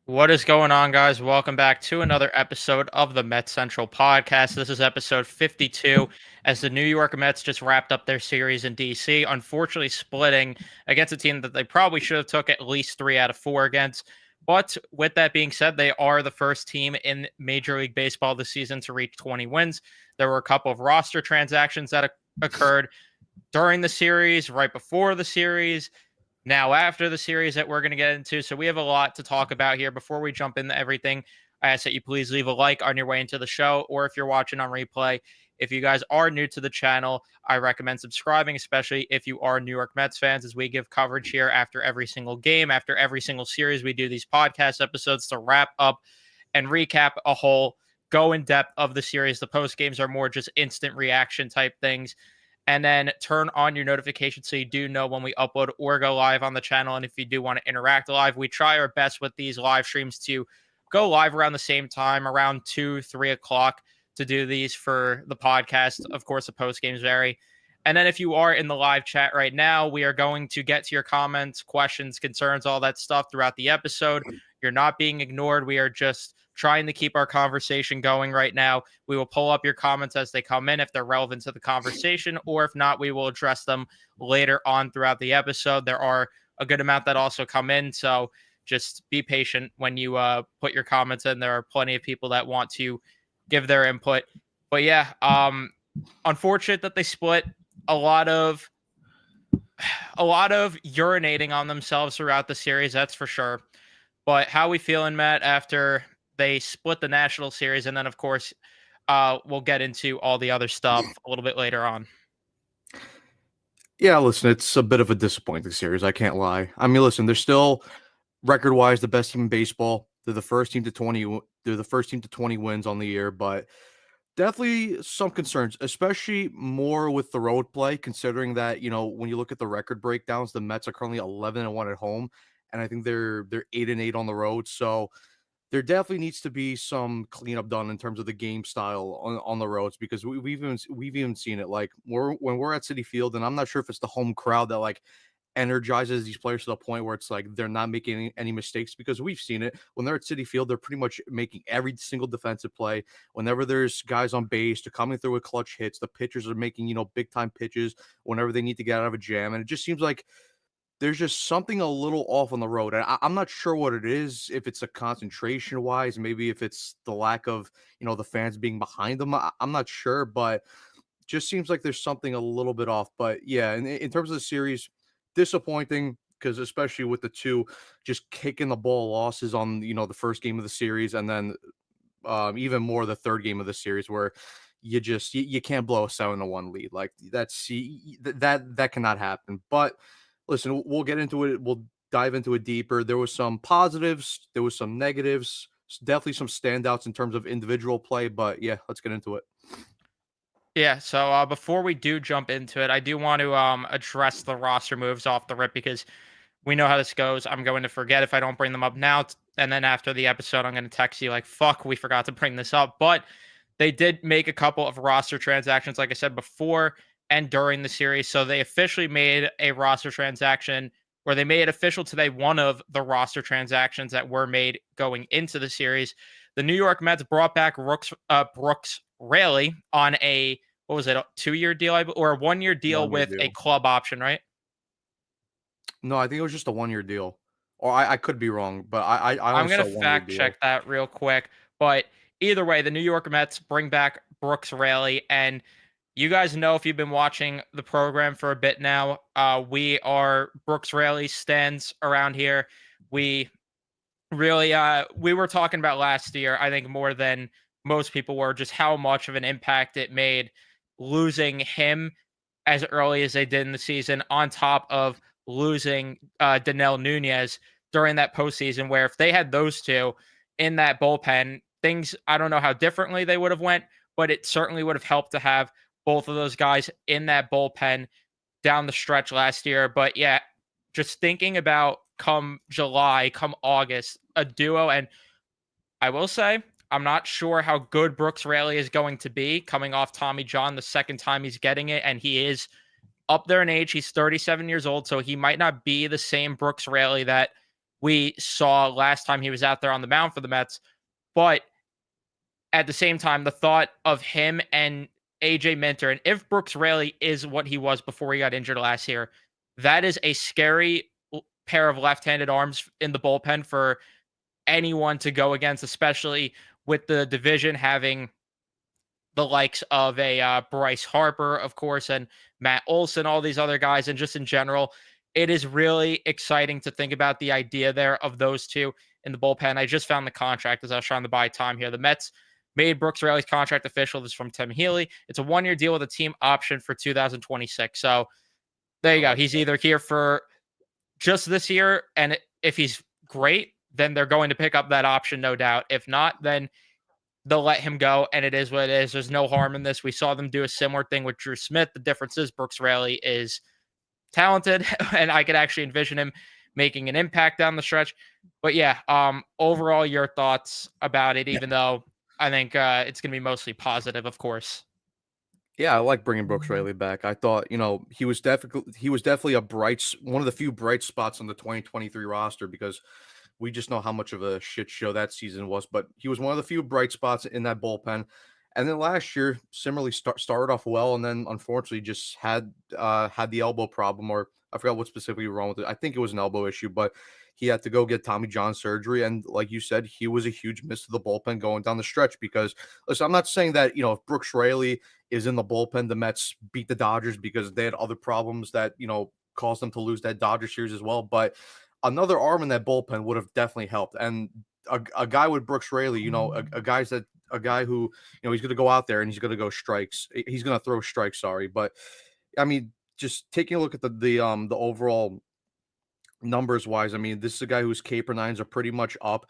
What is going on, guys? Welcome back to another episode of the Mets Central podcast. This is episode 52 as the New York Mets just wrapped up their series in DC, unfortunately splitting against a team that they probably should have took at least 3 out of 4 against. But with that being said, they are the first team in Major League Baseball this season to reach 20 wins. There were a couple of roster transactions that occurred during the series, right before the series, now after the series that we're going to get into. So we have a lot to talk about here. Before we jump into everything, I ask that you please leave a like on your way into the show, or if you're watching on replay. If you guys are new to the channel, I recommend subscribing, especially if you are New York Mets fans, as we give coverage here after every single game, after every single series. We do these podcast episodes to wrap up and recap a whole go in depth of the series. The post games are more just instant reaction type things, and then turn on your notifications so you do know when we upload or go live on the channel. And if you do want to interact live, we try our best with these live streams to go live around the same time, around 2-3 o'clock, to do these for the podcast. Of course, the post games vary. And then if you are in the live chat right now, we are going to get to your comments, questions, concerns, all that stuff throughout the episode. You're not being ignored. We are just trying to keep our conversation going right now. We will pull up your comments as they come in if they're relevant to the conversation, or if not, we will address them later on throughout the episode. There are a good amount that also come in, so just be patient when you put your comments in. There are plenty of people that want to give their input. But yeah, unfortunate that they split. A lot of urinating on themselves throughout the series, that's for sure. But how we feeling, Matt, after they split the national series? And then, of course, we'll get into all the other stuff a little bit later on. Yeah, listen, it's a bit of a disappointing series. I can't lie. I mean, listen, they're still record-wise the best team in baseball. They're the first team to 20. They're the first team to 20 wins on the year, but definitely some concerns, especially more with the road play, considering that, when you look at the record breakdowns, the Mets are currently 11-1 at home, and I think they're 8-8 on the road. So there definitely needs to be some cleanup done in terms of the game style on the roads, because we've even seen it, like when we're at Citi Field, and I'm not sure if it's the home crowd that like energizes these players to the point where it's like they're not making any mistakes, because we've seen it when they're at Citi Field. They're pretty much making every single defensive play. Whenever there's guys on base, they're coming through with clutch hits. The pitchers are making big time pitches whenever they need to get out of a jam, and it just seems like there's just something a little off on the road. And I'm not sure what it is, if it's a concentration wise, maybe if it's the lack of, the fans being behind them. I'm not sure, but just seems like there's something a little bit off. But yeah, in terms of the series, disappointing, because especially with the two just kicking the ball losses on, the first game of the series, and then even more the third game of the series, where you can't blow a 7-1 lead. Like that cannot happen. But listen, we'll get into it. We'll dive into it deeper. There was some positives, there was some negatives, definitely some standouts in terms of individual play. But yeah, let's get into it. Yeah, so before we do jump into it, I do want to address the roster moves off the rip, because we know how this goes. I'm going to forget if I don't bring them up now. And then after the episode, I'm going to text you like, fuck, we forgot to bring this up. But they did make a couple of roster transactions, like I said, before and during the series. So they officially made a roster transaction, or they made it official today, one of the roster transactions that were made going into the series. The New York Mets brought back Brooks Raley on a, what was it, a 2-year deal, or a 1-year deal 1 year with a deal. club option, right? No, I think it was just a 1 year deal. Or I could be wrong, but I I'm only going saw to 1 year fact deal. check that real quick. But either way, the New York Mets bring back Brooks Raley. And you guys know, if you've been watching the program for a bit now, we are Brooks Raley stands around here. We really, we were talking about last year, I think more than most people were, just how much of an impact it made losing him as early as they did in the season, on top of losing Danel Nunez during that postseason, where if they had those two in that bullpen, things, I don't know how differently they would have went, but it certainly would have helped to have both of those guys in that bullpen down the stretch last year. But yeah, just thinking about come July, come August, a duo. And I will say, I'm not sure how good Brooks Raley is going to be coming off Tommy John, the second time he's getting it. And he is up there in age. He's 37 years old, so he might not be the same Brooks Raley that we saw last time he was out there on the mound for the Mets. But at the same time, the thought of him and AJ Minter, and if Brooks Raley is what he was before he got injured last year, that is a scary pair of left-handed arms in the bullpen for anyone to go against, especially with the division having the likes of a Bryce Harper, of course, and Matt Olson, all these other guys, and just in general, it is really exciting to think about the idea there of those two in the bullpen. I just found the contract as I was trying to buy time here. The Mets made Brooks Raley's contract official. This is from Tim Healy. It's a 1-year deal with a team option for 2026. So there you go. He's either here for just this year, and if he's great, then they're going to pick up that option, no doubt. If not, then they'll let him go, and it is what it is. There's no harm in this. We saw them do a similar thing with Drew Smith. The difference is Brooks Raley is talented, and I could actually envision him making an impact down the stretch. But yeah, overall, your thoughts about it, even though I think it's going to be mostly positive, of course. Yeah, I like bringing Brooks Raley back. I thought, he was definitely one of the few bright spots on the 2023 roster because we just know how much of a shit show that season was. But he was one of the few bright spots in that bullpen. And then last year, similarly started off well, and then unfortunately just had the elbow problem, or I forgot what specifically wrong with it. I think it was an elbow issue, but he had to go get Tommy John surgery. And like you said, he was a huge miss to the bullpen going down the stretch because, listen, I'm not saying that, if Brooks Raley is in the bullpen, the Mets beat the Dodgers because they had other problems that, caused them to lose that Dodger series as well. But another arm in that bullpen would have definitely helped. And a guy with Brooks Raley, a guy who, he's going to go out there and he's going to go strikes. He's going to throw strikes. Sorry. But I mean, just taking a look at the overall numbers wise, I mean, this is a guy whose K per nines are pretty much up.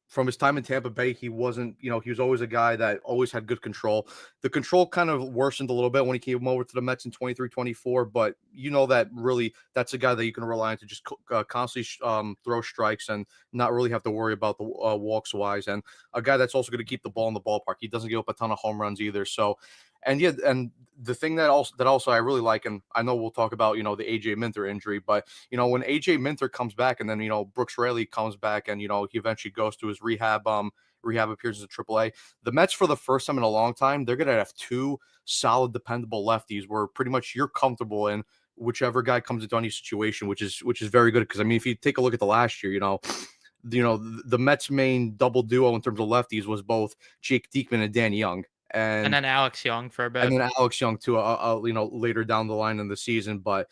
From his time in Tampa Bay, he wasn't, he was always a guy that always had good control. The control kind of worsened a little bit when he came over to the Mets in 23-24, but that really, that's a guy that you can rely on to just constantly throw strikes and not really have to worry about the walks wise. And a guy that's also going to keep the ball in the ballpark. He doesn't give up a ton of home runs either. So, and yeah, and the thing that also I really like, and I know we'll talk about, the AJ Minter injury, but when AJ Minter comes back and then, Brooks Raley comes back and, he eventually goes to his rehab appearances at AAA, the Mets for the first time in a long time, they're going to have two solid, dependable lefties where pretty much you're comfortable in whichever guy comes into any situation, which is very good. Because I mean, if you take a look at the last year, the Mets main double duo in terms of lefties was both Jake Diekman and Danny Young. And then Alex Young for a bit. And then Alex Young too, later down the line in the season. But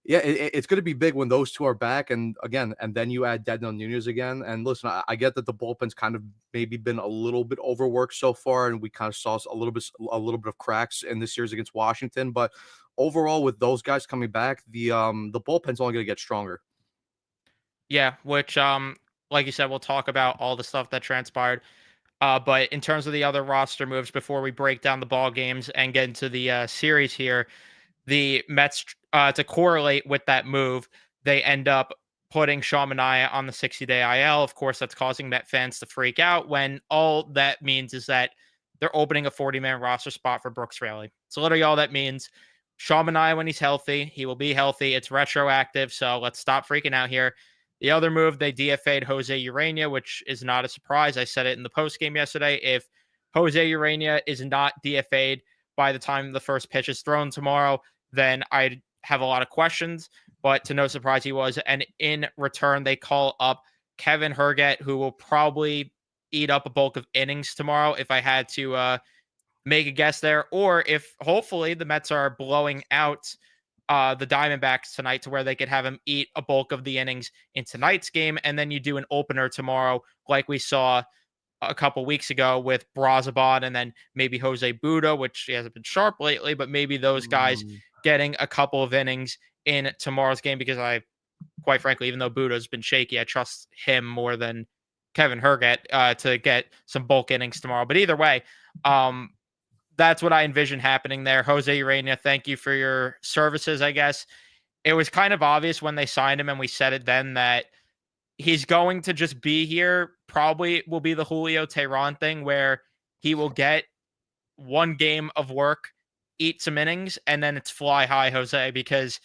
yeah, it's going to be big when those two are back. And again, and then you add Dedno Nunez again. And listen, I get that the bullpen's kind of maybe been a little bit overworked so far, and we kind of saw a little bit of cracks in this series against Washington. But overall, with those guys coming back, the bullpen's only going to get stronger. Yeah, which like you said, we'll talk about all the stuff that transpired. But in terms of the other roster moves, before we break down the ball games and get into the series here, the Mets, to correlate with that move, they end up putting Sean Manaea on the 60-day IL. Of course, that's causing Met fans to freak out when all that means is that they're opening a 40-man roster spot for Brooks Raley. So literally all that means. Sean Manaea, when he's healthy, he will be healthy. It's retroactive, so let's stop freaking out here. The other move, they DFA'd Jose Urena, which is not a surprise. I said it in the postgame yesterday. If Jose Urena is not DFA'd by the time the first pitch is thrown tomorrow, then I'd have a lot of questions. But to no surprise, he was. And in return, they call up Kevin Herget, who will probably eat up a bulk of innings tomorrow if I had to make a guess there. Or if hopefully the Mets are blowing out the Diamondbacks tonight to where they could have him eat a bulk of the innings in tonight's game. And then you do an opener tomorrow, like we saw a couple weeks ago with Brazabon and then maybe Jose Buda, which he hasn't been sharp lately, but maybe those guys getting a couple of innings in tomorrow's game, because I, quite frankly, even though Buda's been shaky, I trust him more than Kevin Herget to get some bulk innings tomorrow. But either way, that's what I envision happening there. Jose Urena, thank you for your services, I guess. It was kind of obvious when they signed him, and we said it then, that he's going to just be here. Probably will be the Julio Teheran thing, where he will get one game of work, eat some innings, and then it's fly high, Jose, because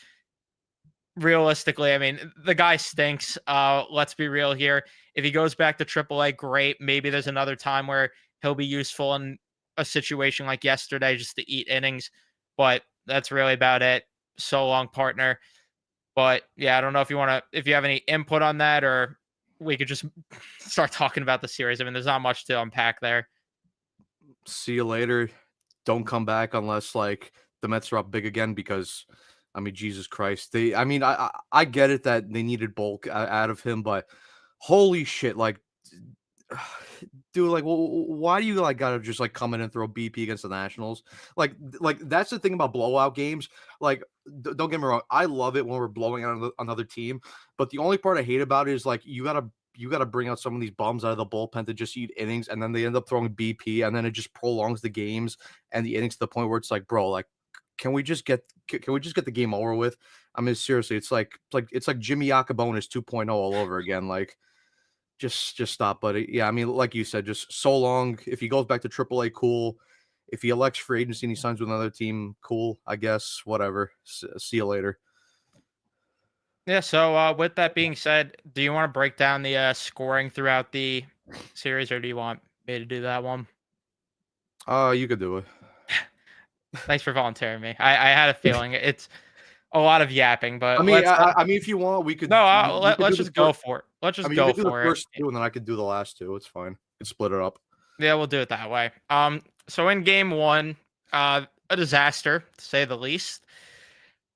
realistically, I mean, the guy stinks. Let's be real here. If he goes back to AAA, great. Maybe there's another time where he'll be useful in a situation like yesterday just to eat innings. But that's really about it. So long, partner. But yeah, I don't know if you have any input on that, or we could just start talking about the series. I mean, there's not much to unpack there. See you later. Don't come back unless like the Mets are up big again because I mean Jesus Christ. I get it that they needed bulk out of him, but holy shit, like dude, like why do you like gotta just like come in and throw BP against the Nationals? Like that's the thing about blowout games. Like don't get me wrong, I love it when we're blowing out another team, but the only part I hate about it is like you gotta bring out some of these bums out of the bullpen to just eat innings, and then they end up throwing BP, and then it just prolongs the games and the innings to the point where it's like, bro, like, can we just get the game over with? I mean, seriously, it's like Jimmy Yacobonis 2.0 all over again. Like, just stop, buddy. Yeah, I mean, like you said, just so long. If he goes back to AAA, cool. If he elects free agency and he signs with another team, cool. I guess whatever. See you later. Yeah. So with that being said, do you want to break down the scoring throughout the series, or do you want me to do that one? You could do it. Thanks for volunteering me. I had a feeling it's a lot of yapping, I but mean, I mean, if you want, we could. no. We could do Let's the just go first. for it. Let's I just mean, you go could do the for it. first two, and then I could do the last two. It's fine. We could split it up. Yeah, we'll do it that way. So in game one, a disaster to say the least.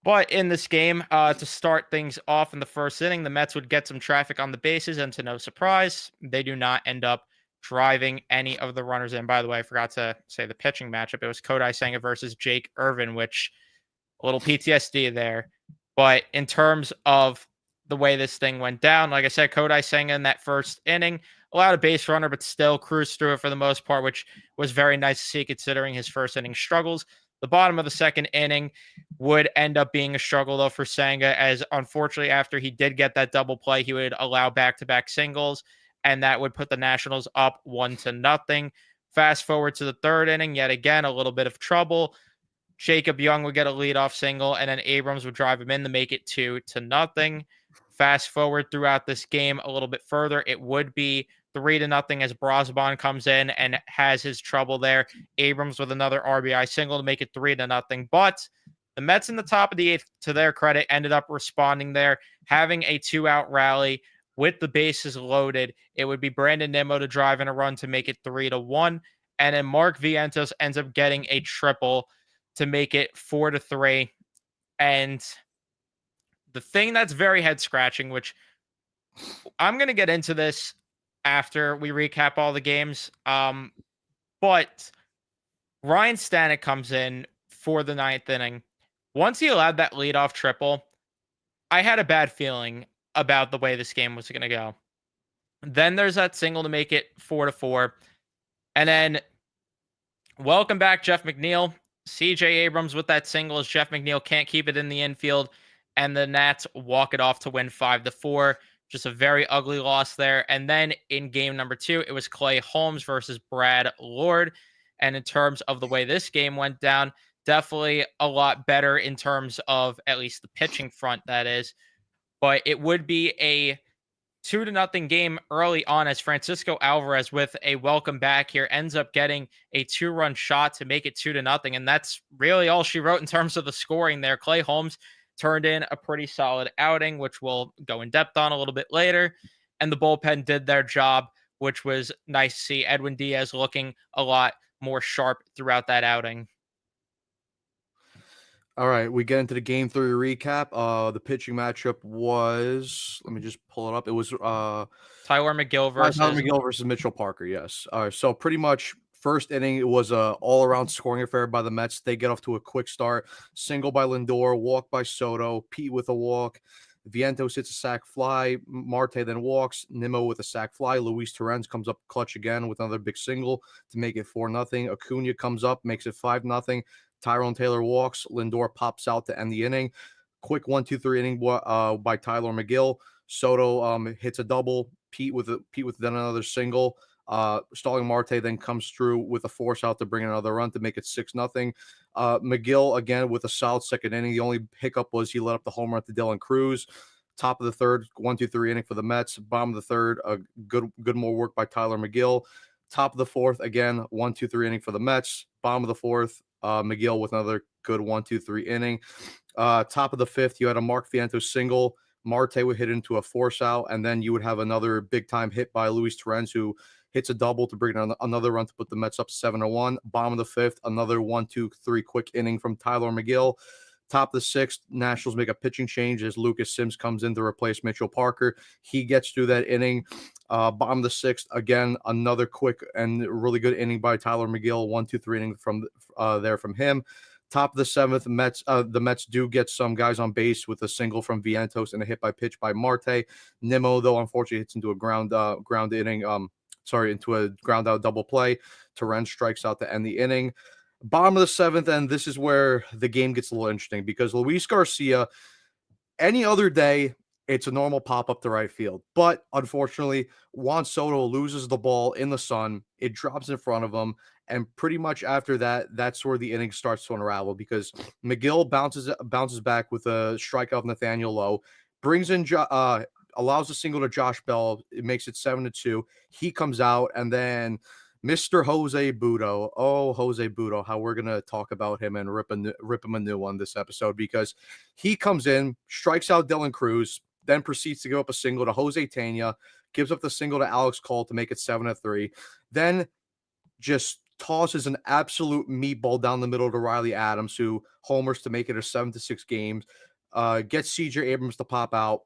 But in this game, to start things off in the first inning, the Mets would get some traffic on the bases, and to no surprise, they do not end up driving any of the runners in. By the way, I forgot to say the pitching matchup. It was Kodai Senga versus Jake Irvin, which a little PTSD there. But in terms of the way this thing went down, like I said, Kodai Senga in that first inning allowed a base runner, but still cruised through it for the most part, which was very nice to see considering his first inning struggles. The bottom of the second inning would end up being a struggle, though, for Senga, as unfortunately, after he did get that double play, he would allow back to back singles, and that would put the Nationals up 1-0. Fast forward to the third inning, yet again, a little bit of trouble. Jacob Young would get a leadoff single, and then Abrams would drive him in to make it 2-0. Fast forward throughout this game a little bit further, it would be 3-0 as Brosban comes in and has his trouble there. Abrams with another RBI single to make it 3-0. But the Mets in the top of the eighth, to their credit, ended up responding there, having a 2-out rally with the bases loaded. It would be Brandon Nimmo to drive in a run to make it 3-1. And then Mark Vientos ends up getting a triple to make it 4-3. And the thing that's very head scratching, which I'm going to get into this after we recap all the games. But Ryan Stanek comes in for the ninth inning. Once he allowed that leadoff triple, I had a bad feeling about the way this game was going to go. Then there's that single to make it 4-4. And then welcome back, Jeff McNeil. CJ Abrams with that single as Jeff McNeil can't keep it in the infield, and the Nats walk it off to win 5-4. Just a very ugly loss there. And then in game number two, it was Clay Holmes versus Brad Lord. And in terms of the way this game went down, definitely a lot better in terms of at least the pitching front, that is. But it would be a 2-0 game early on as Francisco Alvarez, with a welcome back here, ends up getting a 2-run shot to make it 2-0. And that's really all she wrote in terms of the scoring there. Clay Holmes turned in a pretty solid outing, which we'll go in depth on a little bit later. And the bullpen did their job, which was nice to see. Edwin Diaz looking a lot more sharp throughout that outing. All right, we get into the game three recap. The pitching matchup was, let me just pull it up. It was Tyler McGill versus Mitchell Parker. Yes. All right. So pretty much first inning, it was a all-around scoring affair by the Mets. They get off to a quick start. Single by Lindor, walk by Soto, Pete with a walk. Vientos hits a sac fly. Marte then walks. Nimmo with a sac fly. Luis Torrens comes up clutch again with another big single to make it 4-0. Acuna comes up, makes it 5-0. Tyrone Taylor walks. Lindor pops out to end the inning. Quick 1-2-3 inning by Tyler McGill. Soto hits a double. Pete with then another single. Starling Marte then comes through with a force out to bring another run to make it 6-0. McGill again with a solid second inning. The only hiccup was he let up the home run to Dylan Cruz. Top of the third, 1-2-3 inning for the Mets. Bottom of the third, good more work by Tyler McGill. Top of the fourth, again, 1-2-3 inning for the Mets. Bottom of the fourth, McGill with another good 1-2-3 inning. Top of the fifth, you had a Mark Vientos single. Marte would hit into a force out, and then you would have another big time hit by Luis Torrens, who hits a double to bring another run to put the Mets up 7-1. Bottom of the fifth, another 1-2-3 quick inning from Tyler McGill. Top of the sixth, Nationals make a pitching change as Lucas Sims comes in to replace Mitchell Parker. He gets through that inning. Bottom of the sixth, again, another quick and really good inning by Tyler McGill. 1-2-3 inning from him. Top of the seventh, the Mets do get some guys on base with a single from Vientos and a hit by pitch by Marte. Nimmo, though, unfortunately hits into a ground inning. Into a ground out double play. Torrens strikes out to end the inning. Bottom of the seventh, and this is where the game gets a little interesting because Luis Garcia, any other day, it's a normal pop up to right field. But unfortunately, Juan Soto loses the ball in the sun. It drops in front of him. And pretty much after that, that's where the inning starts to unravel because McGill bounces back with a strikeout of Nathaniel Lowe, brings in allows a single to Josh Bell. It makes it 7-2. He comes out, and then Mr. Jose Butto. Oh, Jose Butto, how we're going to talk about him and rip him a new one this episode because he comes in, strikes out Dylan Cruz, then proceeds to give up a single to Jose Tena, gives up the single to Alex Cole to make it 7-3. Then just tosses an absolute meatball down the middle to Riley Adams, who homers to make it a 7-6 game. Gets CJ Abrams to pop out.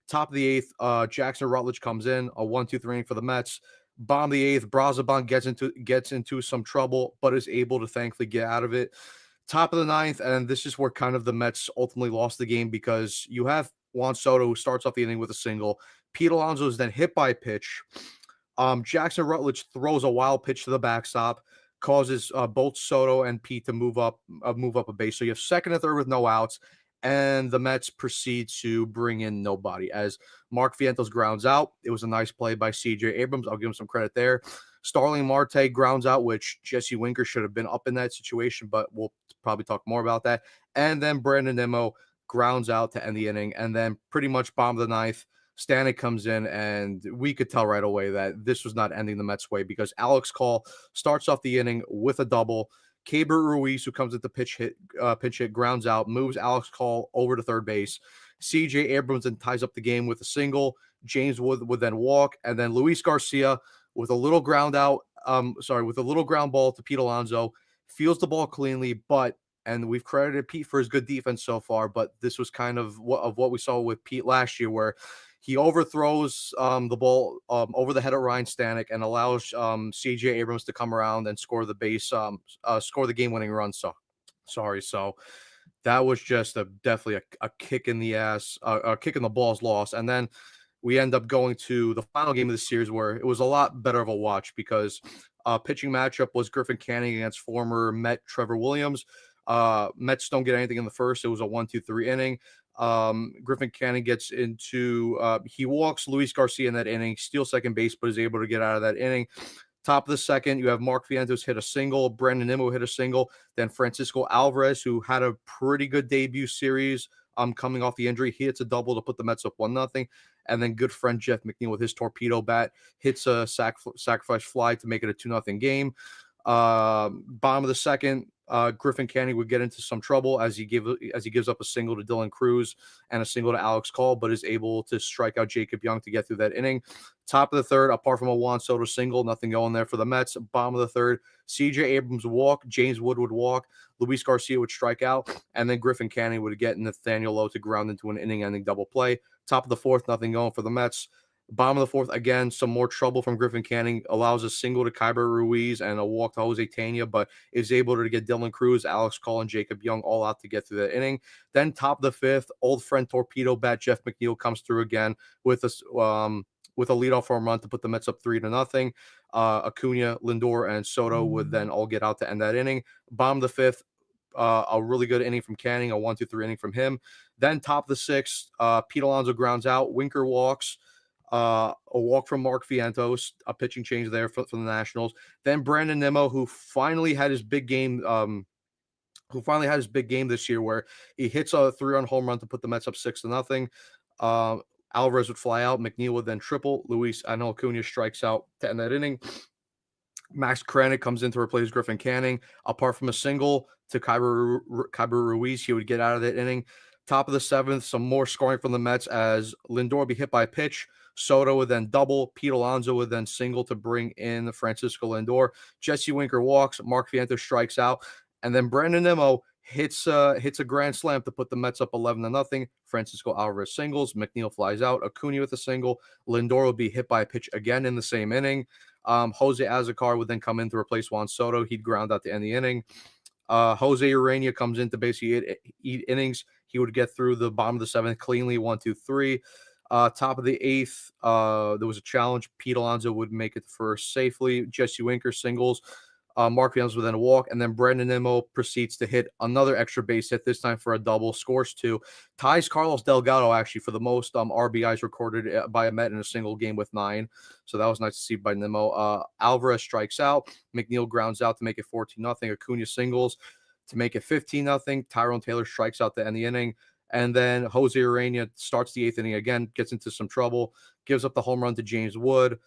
Top of the eighth, Jackson Rutledge comes in, a 1-2-3 inning for the Mets. Bottom of the eighth, Brazaban gets into some trouble, but is able to thankfully get out of it. Top of the ninth, and this is where kind of the Mets ultimately lost the game because you have Juan Soto who starts off the inning with a single. Pete Alonso is then hit by a pitch. Jackson Rutledge throws a wild pitch to the backstop, causes both Soto and Pete to move up a base. So you have second and third with no outs. And the Mets proceed to bring in nobody as Mark Vientos grounds out. It was a nice play by CJ Abrams. I'll give him some credit there. Starling Marte grounds out, which Jesse Winker should have been up in that situation, but we'll probably talk more about that. And then Brandon Nimmo grounds out to end the inning. And then pretty much bottom of the ninth, Stanek comes in, and we could tell right away that this was not ending the Mets' way because Alex Call starts off the inning with a double. Keibert Ruiz, who comes at the pinch hit, grounds out, moves Alex Call over to third base. CJ Abrams then ties up the game with a single. James Wood would then walk, and then Luis Garcia with a little ground ball to Pete Alonso, fields the ball cleanly, and we've credited Pete for his good defense so far, but this was kind of what we saw with Pete last year, where he overthrows the ball over the head of Ryan Stanek and allows CJ Abrams to come around and score the game-winning run. So that was just definitely a kick in the ass, a kick in the balls loss. And then we end up going to the final game of the series where it was a lot better of a watch because pitching matchup was Griffin Canning against former Met Trevor Williams. Mets don't get anything in the first. It was a 1-2-3 inning. Griffin Canning gets into he walks Luis Garcia in that inning, steals second base, but is able to get out of that inning. Top of the second, you have Mark Vientos hit a single, Brandon Nimmo hit a single, then Francisco Alvarez, who had a pretty good debut series coming off the injury, he hits a double to put the Mets up 1-0. And then good friend Jeff McNeil with his torpedo bat hits a sacrifice fly to make it a 2-0 game. Bottom of the second, Griffin Canning would get into some trouble as he gives up a single to Dylan Cruz and a single to Alex Call, but is able to strike out Jacob Young to get through that inning. Top of the third, apart from a Juan Soto single, nothing going there for the Mets. Bottom of the third, CJ Abrams would walk, James Wood would walk, Luis Garcia would strike out, and then Griffin Canning would get Nathaniel Lowe to ground into an inning-ending double play. Top of the fourth, nothing going for the Mets. Bottom of the fourth, again, some more trouble from Griffin Canning, allows a single to Keibert Ruiz and a walk to Jose Tena, but is able to get Dylan Cruz, Alex Call, and Jacob Young all out to get through that inning. Then top of the fifth, old friend torpedo bat Jeff McNeil comes through again with a leadoff home run to put the Mets up 3-0. Acuna, Lindor, and Soto would then all get out to end that inning. Bottom of the fifth, a really good inning from Canning, a 1-2-3 inning from him. Then top of the sixth, Pete Alonso grounds out, Winker walks. A walk from Mark Vientos, a pitching change there for the Nationals. Then Brandon Nimmo, who finally had his big game. This year, where he hits a 3-run home run to put the Mets up 6-0. Alvarez would fly out. McNeil would then triple. Luis Acuna strikes out to end that inning. Max Kranick comes in to replace Griffin Canning. Apart from a single to Kyber Ruiz, he would get out of that inning. Top of the 7th, some more scoring from the Mets as Lindor would be hit by a pitch. Soto would then double. Pete Alonso would then single to bring in Francisco Lindor. Jesse Winker walks. Mark Vientos strikes out. And then Brandon Nimmo hits a grand slam to put the Mets up 11-0. Francisco Alvarez singles. McNeil flies out. Acuna with a single. Lindor will be hit by a pitch again in the same inning. Jose Azocar would then come in to replace Juan Soto. He'd ground out to end the inning. Jose Urania comes in to basically eat innings. He would get through the bottom of the 7th cleanly, 1, 2, 3. Top of the 8th, there was a challenge. Pete Alonso would make it first safely. Jesse Winker singles. Mark Vientos would then walk, and then Brandon Nimmo proceeds to hit another extra base hit, this time for a double, scores 2. Ties Carlos Delgado, actually, for the most RBIs recorded by a Met in a single game with 9. So that was nice to see by Nimmo. Alvarez strikes out. McNeil grounds out to make it 14-0. Acuna singles to make it 15-0. Tyrone Taylor strikes out to end the inning. And then Jose Urania starts the 8th inning again, gets into some trouble, gives up the home run to James Wood,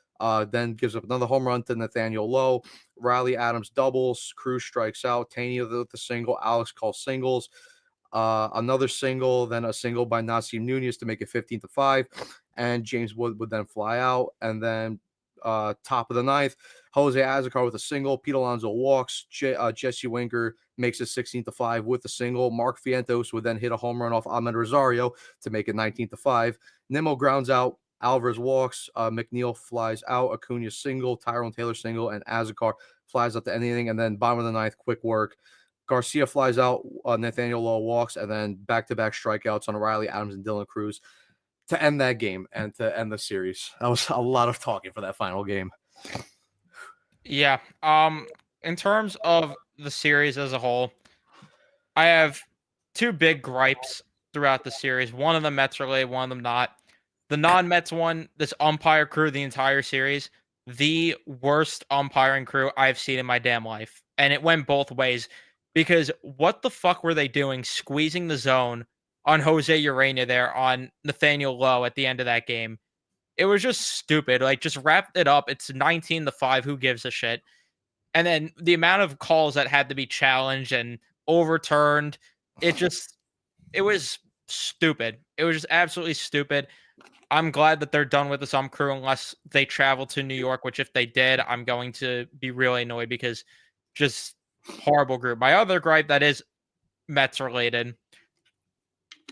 then gives up another home run to Nathaniel Lowe. Riley Adams doubles, Cruz strikes out, Taney with the single, Alex calls singles, another single, then a single by Nasim Nunez to make it 15-5, and James Wood would then fly out. And then top of the 9th, Jose Azocar with a single, Pete Alonso walks, Jesse Winker makes it 16-5 with a single. Mark Vientos would then hit a home run off Ahmed Rosario to make it 19-5. Nimmo grounds out, Alvarez walks, McNeil flies out, Acuna single, Tyrone Taylor single, and Azocar flies out to anything. And then bottom of the 9th, quick work. Garcia flies out, Nathaniel Lowe walks, and then back-to-back strikeouts on Riley Adams and Dylan Cruz to end that game and to end the series. That was a lot of talking for that final game. Yeah. In terms of the series as a whole, I have 2 big gripes throughout the series. One of them Mets related, one of them not. The non-Mets one, this umpire crew, the entire series, the worst umpiring crew I've seen in my damn life. And it went both ways, because what the fuck were they doing squeezing the zone on Jose Urania there on Nathaniel Lowe at the end of that game? It was just stupid. Like, just wrap it up. It's 19-5. Who gives a shit? And then the amount of calls that had to be challenged and overturned, it was stupid. It was just absolutely stupid. I'm glad that they're done with this crew unless they travel to New York, which if they did, I'm going to be really annoyed, because just horrible group. My other gripe that is Mets related,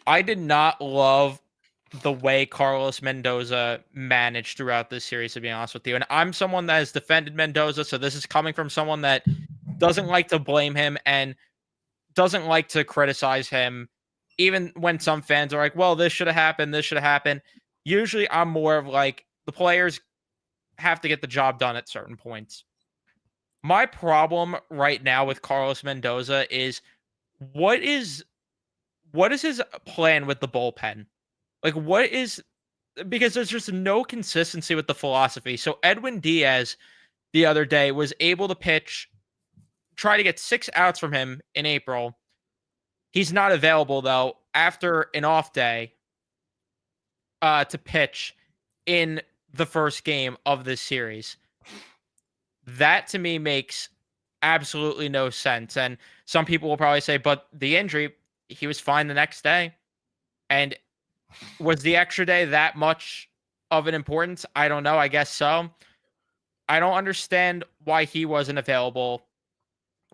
I did not love the way Carlos Mendoza managed throughout this series, to be honest with you. And I'm someone that has defended Mendoza, so this is coming from someone that doesn't like to blame him and doesn't like to criticize him, even when some fans are like, well, this should have happened, this should have happened. Usually I'm more of like, the players have to get the job done at certain points. My problem right now with Carlos Mendoza is what is his plan with the bullpen? Like, because there's just no consistency with the philosophy. So Edwin Diaz the other day was able to pitch, try to get 6 outs from him in April. He's not available, though, after an off day to pitch in the first game of this series. That, to me, makes absolutely no sense. And some people will probably say, but the injury, he was fine the next day. And was the extra day that much of an importance? I don't know. I guess so. I don't understand why he wasn't available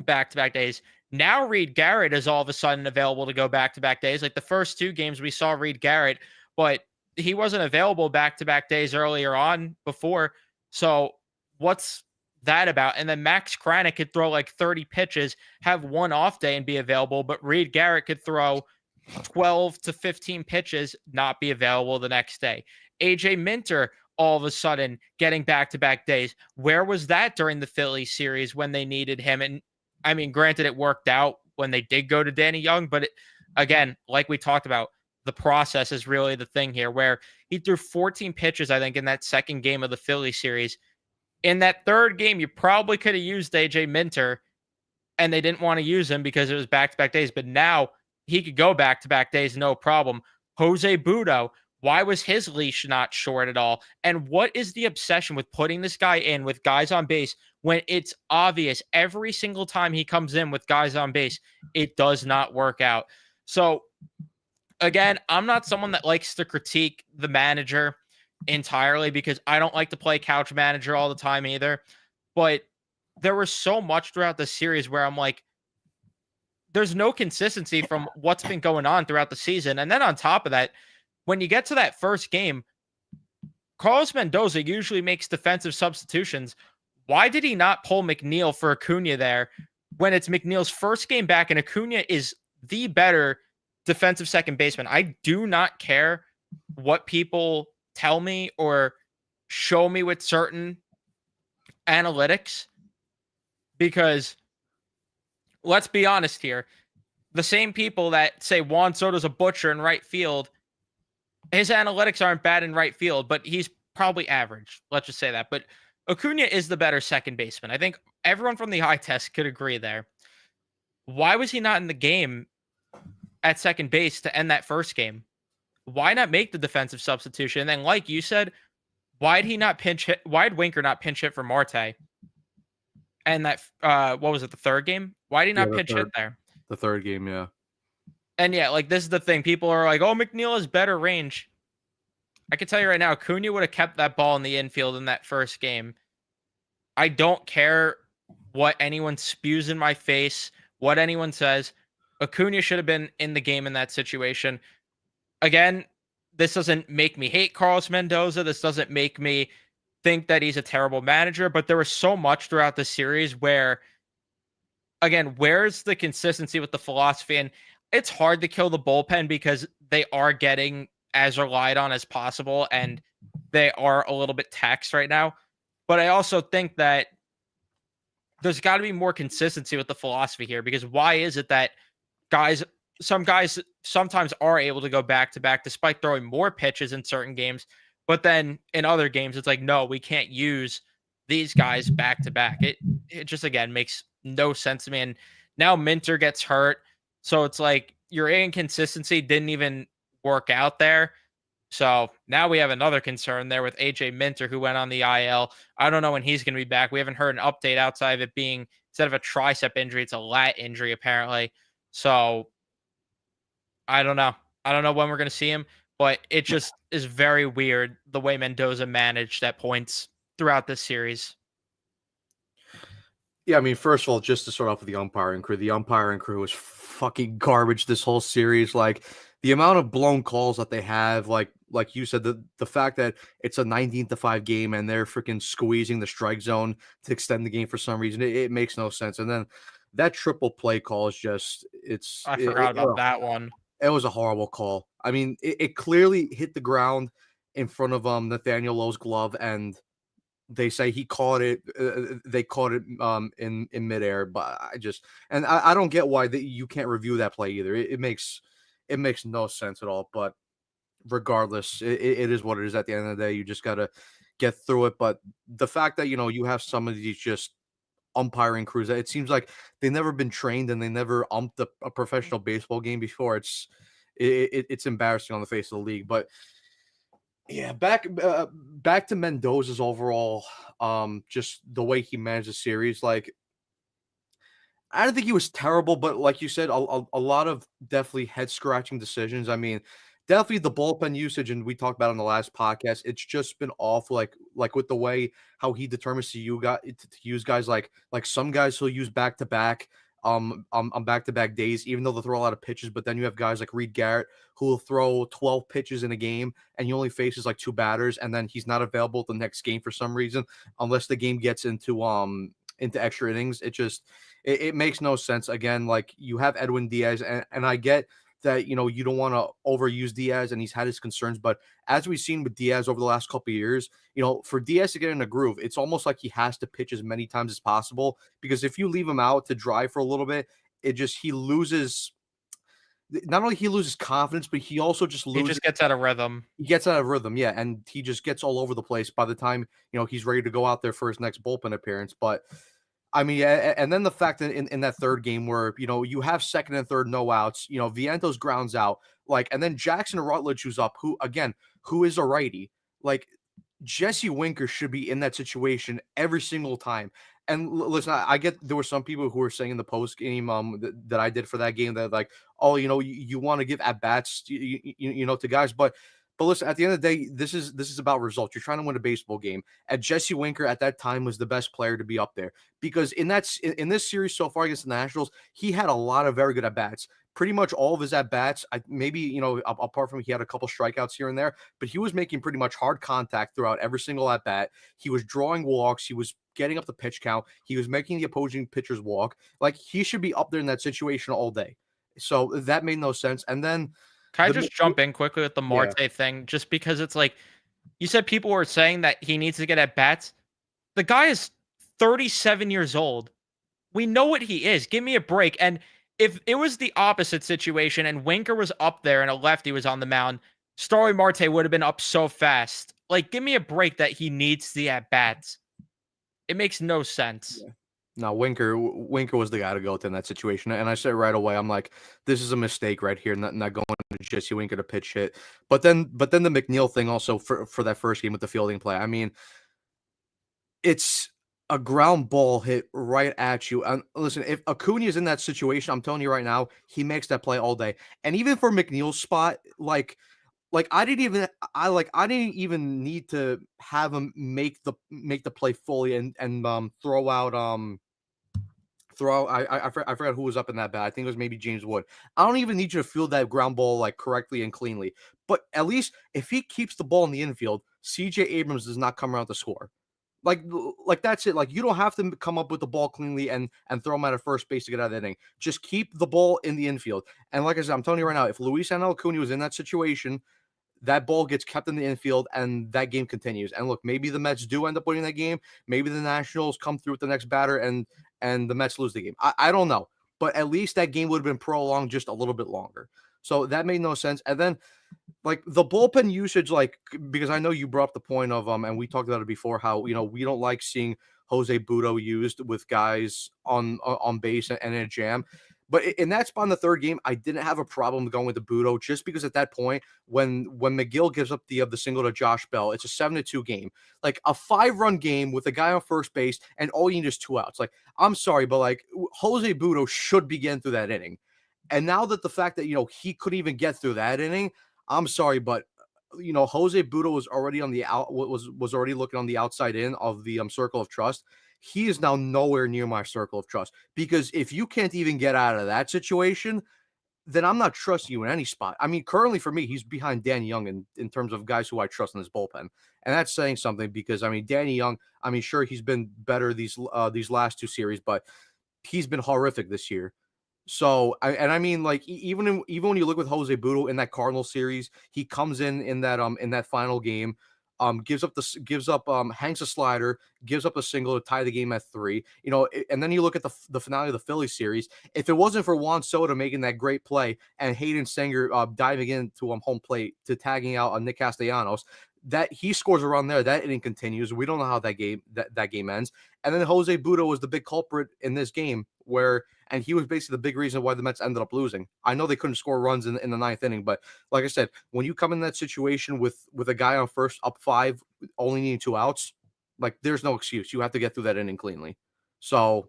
back-to-back days. Now Reed Garrett is all of a sudden available to go back-to-back days. Like, the first 2 games we saw Reed Garrett, but he wasn't available back-to-back days earlier on before. So what's that about? And then Max Kranick could throw like 30 pitches, have 1 off day and be available, but Reed Garrett could throw 12 to 15 pitches, not be available the next day. AJ Minter all of a sudden getting back-to-back days. Where was that during the Phillies series when they needed him? And I mean, granted, it worked out when they did go to Danny Young, but again, like we talked about, the process is really the thing here, where He threw 14 pitches, I think, in that second game of the Philly series. In that third game, you probably could have used AJ Minter, and they didn't want to use him because it was back-to-back days. But now he could go back-to-back days, no problem. Jose Budo, why was his leash not short at all? And what is the obsession with putting this guy in with guys on base when it's obvious every single time he comes in with guys on base, it does not work out? So again, I'm not someone that likes to critique the manager entirely because I don't like to play couch manager all the time either. But there was so much throughout the series where I'm like, there's no consistency from what's been going on throughout the season. And then on top of that, when you get to that first game, Carlos Mendoza usually makes defensive substitutions. Why did he not pull McNeil for Acuna there when it's McNeil's first game back and Acuna is the better defensive second baseman? I do not care what people tell me or show me with certain analytics, because let's be honest here. The same people that say Juan Soto's a butcher in right field, his analytics aren't bad in right field, but he's probably average. Let's just say that. But Acuna is the better second baseman. I think everyone from the eye test could agree there. Why was he not in the game at second base to end that first game? Why not make the defensive substitution? And then, like you said, why did he not pinch hit? Why did Winker not pinch hit for Marte? And that, what was it, the third game? Why did he not pinch hit there? The third game, yeah. And yeah, like this is the thing. People are like, oh, McNeil has better range. I can tell you right now, Acuna would have kept that ball in the infield in that first game. I don't care what anyone spews in my face, what anyone says. Acuna should have been in the game in that situation. Again, this doesn't make me hate Carlos Mendoza. This doesn't make me think that he's a terrible manager, but there was so much throughout the series where, again, where's the consistency with the philosophy? And it's hard to kill the bullpen because they are getting as relied on as possible and they are a little bit taxed right now. But I also think that there's got to be more consistency with the philosophy here, because why is it that some guys sometimes are able to go back to back despite throwing more pitches in certain games, but then in other games it's like, no, we can't use these guys back to back. It just, again, makes no sense to me. And now Minter gets hurt, so it's like your inconsistency didn't even work out there. So now we have another concern there with AJ Minter, who went on the IL. I don't know when he's going to be back. We haven't heard an update outside of it being, instead of a tricep injury, it's a lat injury apparently. So I don't know. I don't know when we're going to see him, but it just is very weird the way Mendoza managed at points throughout this series. Yeah, I mean, first of all, just to start off with the umpiring crew was fucking garbage this whole series. Like, the amount of blown calls that they have, like you said, the fact that it's a 19-5 game and they're freaking squeezing the strike zone to extend the game for some reason, it makes no sense. And then that triple play call is just, I forgot about that one. It was a horrible call. I mean, it clearly hit the ground in front of Nathaniel Lowe's glove, and they say he caught it. They caught it in midair, but I don't get why you can't review that play either. It makes no sense at all. But regardless, it is what it is. At the end of the day, you just gotta get through it. But the fact that you have some of these just umpiring crews, it seems like they've never been trained and they never umped a professional baseball game before. It's embarrassing on the face of the league. But yeah, back to Mendoza's overall, just the way he managed the series. Like, I don't think he was terrible, but like you said, a lot of definitely head scratching decisions. I mean, definitely the bullpen usage, and we talked about it on the last podcast. It's just been awful. Like with the way how he determines to use guys, like some guys he'll use back to back, on back to back days, even though they'll throw a lot of pitches. But then you have guys like Reed Garrett who will throw 12 pitches in a game, and he only faces like 2 batters, and then he's not available the next game for some reason, unless the game gets into extra innings. It makes no sense. Again, like, you have Edwin Diaz, and I get that, you don't want to overuse Diaz, and he's had his concerns, but as we've seen with Diaz over the last couple of years, for Diaz to get in a groove, it's almost like he has to pitch as many times as possible, because if you leave him out to dry for a little bit, he loses not only he loses confidence, but he also just He loses. just gets out of rhythm. He gets out of rhythm, yeah, and he just gets all over the place by the time he's ready to go out there for his next bullpen appearance. But I mean, and then the fact that in that third game where you have second and third no outs, Vientos grounds out, like, and then Jackson Rutledge who's up, who is a righty, like Jesse Winker should be in that situation every single time. And listen, I get there were some people who were saying in the post game that I did for that game that like, oh, you want to give at bats, to guys, but listen, at the end of the day, this is about results. You're trying to win a baseball game, and Jesse Winker at that time was the best player to be up there because in this series so far against the Nationals, he had a lot of very good at bats. Pretty much all of his at bats, maybe apart from he had a couple strikeouts here and there, but he was making pretty much hard contact throughout every single at bat. He was drawing walks. He was getting up the pitch count. He was making the opposing pitchers walk. Like he should be up there in that situation all day. So that made no sense. And then Can I just jump in quickly with the yeah. Marte thing? Just because it's like you said, people were saying that he needs to get at bats. The guy is 37 years old. We know what he is. Give me a break. And if it was the opposite situation and Winker was up there and a lefty was on the mound, Starling Marte would have been up so fast. Like, give me a break that he needs the at bats. It makes no sense. Yeah. No, Winker was the guy to go to in that situation. And I said right away, I'm like, this is a mistake right here, not going to Jesse Winker to pitch hit. But then the McNeil thing also for that first game with the fielding play. I mean, it's a ground ball hit right at you. And listen, if Acuna is in that situation, I'm telling you right now, he makes that play all day. And even for McNeil's spot, like I didn't even need to have him make the play fully and throw out I forgot who was up in that bat. I think it was maybe James Wood. I don't even need you to field that ground ball like correctly and cleanly. But at least if he keeps the ball in the infield, CJ Abrams does not come around to score. Like that's it. Like you don't have to come up with the ball cleanly and throw him out of first base to get out of the inning. Just keep the ball in the infield. And like I said, I'm telling you right now, if Luis Angel Acuna was in that situation, that ball gets kept in the infield and that game continues. And look, maybe the Mets do end up winning that game. Maybe the Nationals come through with the next batter and the Mets lose the game. I don't know. But at least that game would have been prolonged just a little bit longer. So that made no sense. And then like the bullpen usage, like because I know you brought up the point of and we talked about it before, how we don't like seeing Jose Butto used with guys on base and in a jam. But in that spot in the third game, I didn't have a problem going with the Butto just because at that point, when McGill gives up the single to Josh Bell, it's a 7-2 game, like a 5-run game with a guy on first base, and all you need is 2 outs. Like I'm sorry, but like Jose Butto should be getting through that inning. And now that the fact that he couldn't even get through that inning, I'm sorry, but Jose Butto was already on the out was already looking on the outside in of the circle of trust. He is now nowhere near my circle of trust because if you can't even get out of that situation, then I'm not trusting you in any spot. I mean, currently for me, he's behind Danny Young in terms of guys who I trust in this bullpen, and that's saying something because I mean, Danny Young. I mean, sure he's been better these last 2 series, but he's been horrific this year. So, I mean, like even when you look with Jose Butto in that Cardinal series, he comes in that final game, gives up hangs a slider, gives up a single to tie the game at 3. And then you look at the finale of the Philly series. If it wasn't for Juan Soto making that great play and Hayden Sanger diving into home plate to tagging out Nick Castellanos, that he scores around there, that inning continues. We don't know how that game ends. And then Jose Butto was the big culprit in this game and he was basically the big reason why the Mets ended up losing. I know they couldn't score runs in the 9th inning, but like I said, when you come in that situation with a guy on first up 5, only needing 2 outs, like there's no excuse. You have to get through that inning cleanly. So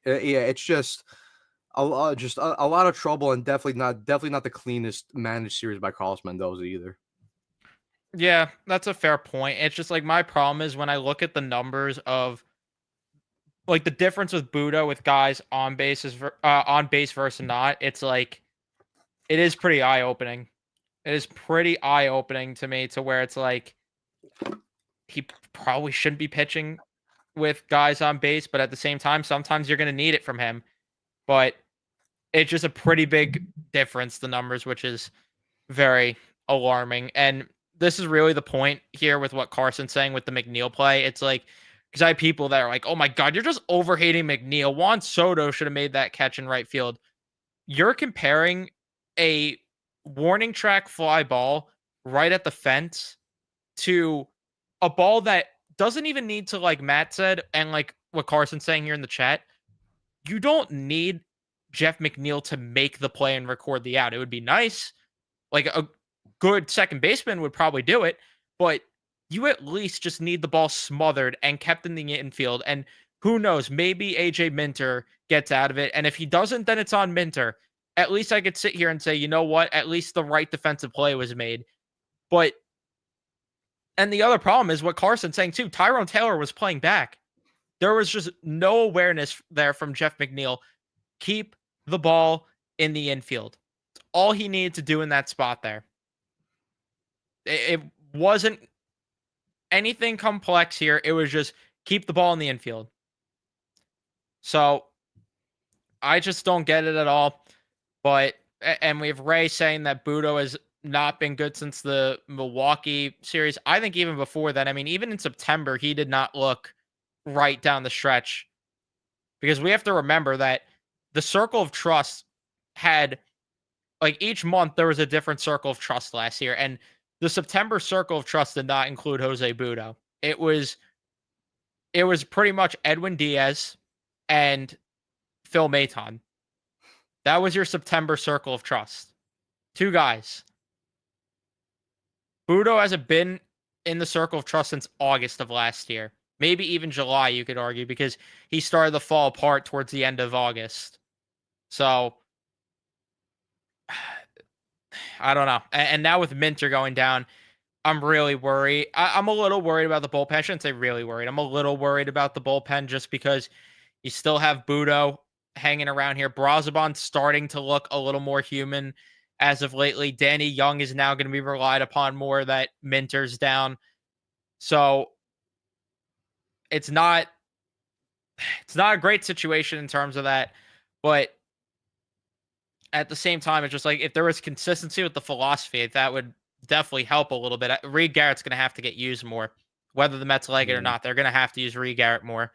yeah, it's just a lot of trouble and definitely not the cleanest managed series by Carlos Mendoza either. Yeah, that's a fair point. It's just like my problem is when I look at the numbers of like the difference with Budo with guys on base versus not. It's like it is pretty eye opening. It is pretty eye opening to me to where it's like he probably shouldn't be pitching with guys on base, but at the same time, sometimes you're going to need it from him. But it's just a pretty big difference, the numbers, which is very alarming. And this is really the point here with what Carson's saying with the McNeil play. It's like, because I have people that are like, oh my God, you're just overhating McNeil. Juan Soto should have made that catch in right field. You're comparing a warning track fly ball right at the fence to a ball that doesn't even need to, like Matt said, and like what Carson's saying here in the chat, you don't need Jeff McNeil to make the play and record the out. It would be nice. Like a good second baseman would probably do it, but you at least just need the ball smothered and kept in the infield. And who knows, maybe AJ Minter gets out of it. And if he doesn't, then it's on Minter. At least I could sit here and say, you know what? At least the right defensive play was made. But, and the other problem is what Carson's saying too. Tyrone Taylor was playing back. There was just no awareness there from Jeff McNeil. Keep the ball in the infield. It's all he needed to do in that spot there. It wasn't anything complex here. It was just keep the ball in the infield. So I just don't get it at all. But, and we have Ray saying that Budo has not been good since the Milwaukee series. I think even before that, I mean, even in September, he did not look right down the stretch, because we have to remember that the circle of trust had, like, each month there was a different circle of trust last year. And the September circle of trust did not include Jose Budo. It was pretty much Edwin Diaz and Phil Maton. That was your September circle of trust. Two guys. Budo hasn't been in the circle of trust since August of last year. Maybe even July, you could argue, because he started to fall apart towards the end of August. So, I don't know. And now with Minter going down, I'm really worried. I'm a little worried about the bullpen. I shouldn't say really worried. I'm a little worried about the bullpen just because you still have Budo hanging around here. Brazoban's starting to look a little more human as of lately. Danny Young is now going to be relied upon more that Minter's down. So it's not a great situation in terms of that. But at the same time, it's just like if there was consistency with the philosophy, that would definitely help a little bit. Reed Garrett's going to have to get used more. Whether the Mets like it or not, they're going to have to use Reed Garrett more.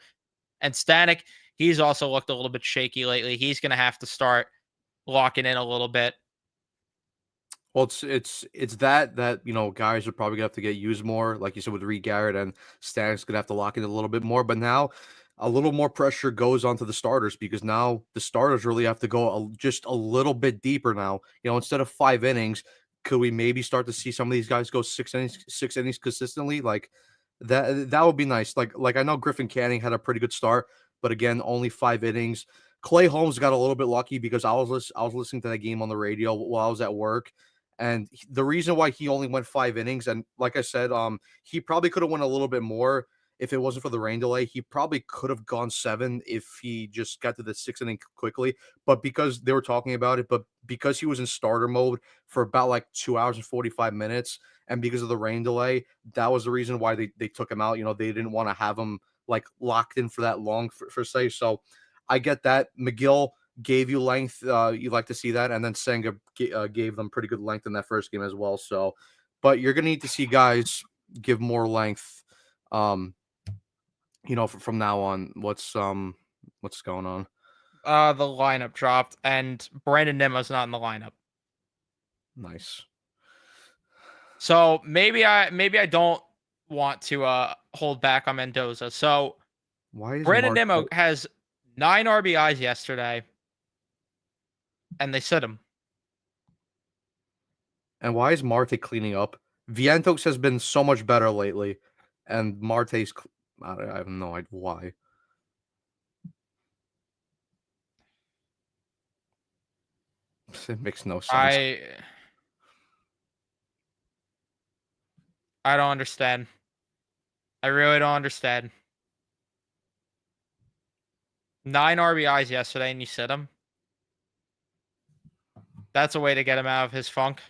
And Stanek, he's also looked a little bit shaky lately. He's going to have to start locking in a little bit. Well, it's that you know, guys are probably gonna have to get used more, like you said, with Reed Garrett, and Stanek's gonna have to lock in a little bit more. But now a little more pressure goes onto the starters, because now the starters really have to go just a little bit deeper now. You know, instead of 5 innings, could we maybe start to see some of these guys go 6 innings consistently? Like that would be nice. Like I know Griffin Canning had a pretty good start, but again, only 5 innings. Clay Holmes got a little bit lucky because I was listening to that game on the radio while I was at work. And the reason why he only went 5 innings, and like I said, he probably could have went a little bit more if it wasn't for the rain delay. He probably could have gone 7 if he just got to the 6th inning quickly. But because they were talking about it, but because he was in starter mode for about like 2 hours and 45 minutes, and because of the rain delay, that was the reason why they took him out. You know, they didn't want to have him like locked in for that long, for say. So I get that. McGill gave you length. You'd like to see that. And then Senga gave them pretty good length in that first game as well. So, but you're going to need to see guys give more length, you know, from now on. What's going on? The lineup dropped, and Brandon Nimmo's not in the lineup. Nice. So maybe I don't want to hold back on Mendoza. So why is Brandon Nimmo has 9 RBIs yesterday, and they sit him. And why is Marte cleaning up? Vientos has been so much better lately, and Marte's I have no idea why. It makes no sense. I don't understand. I really don't understand. 9 RBIs yesterday, and you sit him. That's a way to get him out of his funk.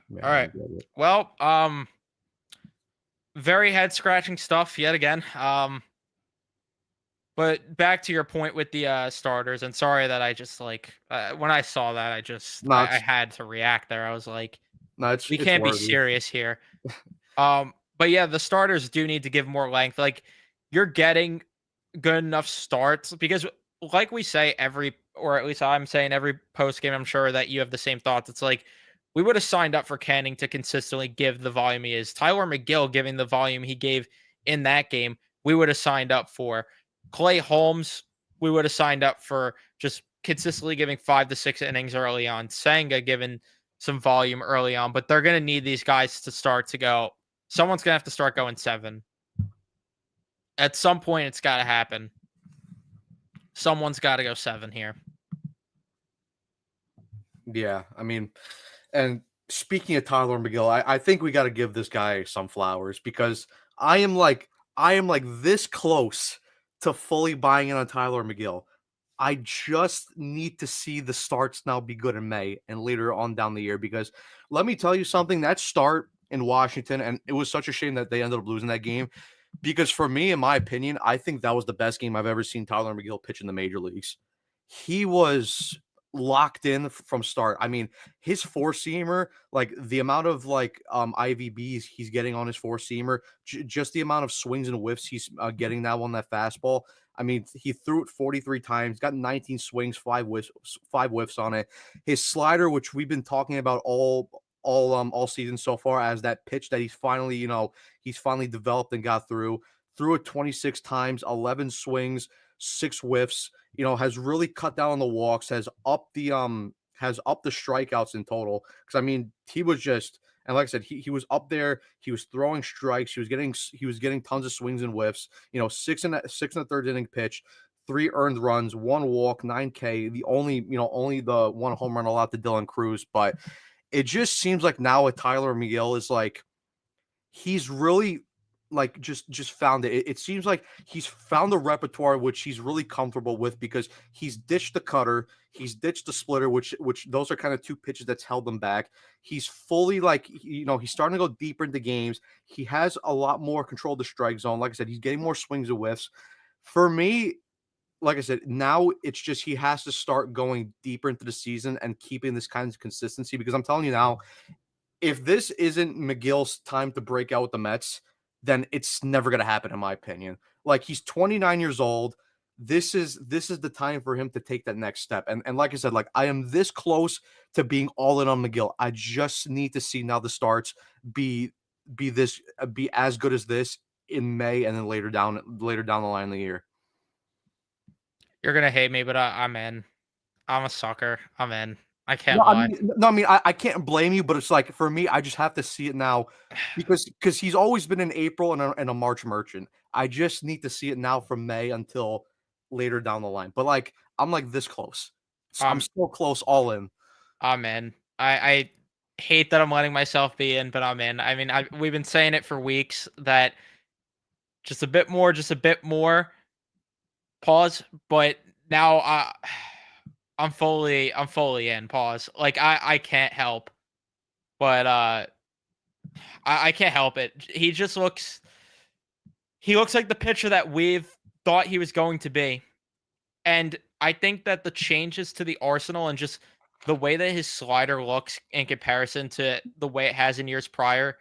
Yeah, all right. Well, very head scratching stuff yet again. But back to your point with the starters, and sorry that I just like when I saw that, I had to react there. I was like, we can't be serious here. But yeah, the starters do need to give more length. Like, you're getting good enough starts, because like we say or at least I'm saying every post game, I'm sure that you have the same thoughts. It's like we would have signed up for Canning to consistently give the volume he is. Tyler McGill giving the volume he gave in that game, we would have signed up for. Clay Holmes, we would have signed up for just consistently giving 5 to 6 innings early on. Senga giving some volume early on, but they're going to need these guys to start to go. Someone's going to have to start going 7. At some point, it's got to happen. Someone's got to go 7 here. Yeah, I mean, and speaking of Tyler McGill, I think we got to give this guy some flowers because I am like this close to fully buying in on Tyler McGill. I just need to see the starts now be good in May and later on down the year because let me tell you something, that start in Washington, and it was such a shame that they ended up losing that game because for me, in my opinion, I think that was the best game I've ever seen Tyler McGill pitch in the major leagues. He was locked in from start. I mean, his four seamer, like the amount of IVBs he's getting on his four seamer, just the amount of swings and whiffs he's getting now on that fastball. I mean, he threw it 43 times, got 19 swings, five whiffs on it. His slider, which we've been talking about all season so far, as that pitch that he's finally developed and got threw it 26 times, 11 swings, 6 whiffs. Has really cut down on the walks, has upped the strikeouts in total. Because I mean, he was just, and like I said, he was up there. He was throwing strikes. He was getting tons of swings and whiffs. Six and a third inning pitch, 3 earned runs, 1 walk, 9K. Only the 1 home run allowed to Dylan Cruz. But it just seems like now with Tyler McGill is like he's really like just found it. It seems like he's found the repertoire which he's really comfortable with because he's ditched the cutter, he's ditched the splitter, which those are kind of 2 pitches that's held him back. He's fully he's starting to go deeper into games. He has a lot more control of the strike zone. Like I said, he's getting more swings and whiffs. For me, like I said, now it's just he has to start going deeper into the season and keeping this kind of consistency because I'm telling you now, if this isn't McGill's time to break out with the Mets, then it's never going to happen, in my opinion. Like, he's 29 years old. This is the time for him to take that next step. And like I said, like, I am this close to being all in on McGill. I just need to see now the starts be as good as this in May and then later down the line in the year. You're going to hate me, but I'm in. I'm a sucker. I'm in. I can't No, lie. I can't blame you, but it's like for me, I just have to see it now because he's always been an April and a March merchant. I just need to see it now from May until later down the line. But like I'm like this close. I'm so close, all in. I'm in. I hate that I'm letting myself be in, but I'm in. I mean, we've been saying it for weeks that just a bit more. Pause. But now I'm fully in. Pause. Like I can't help, but I can't help it. He looks like the pitcher that we've thought he was going to be, and I think that the changes to the arsenal and just the way that his slider looks in comparison to the way it has in years prior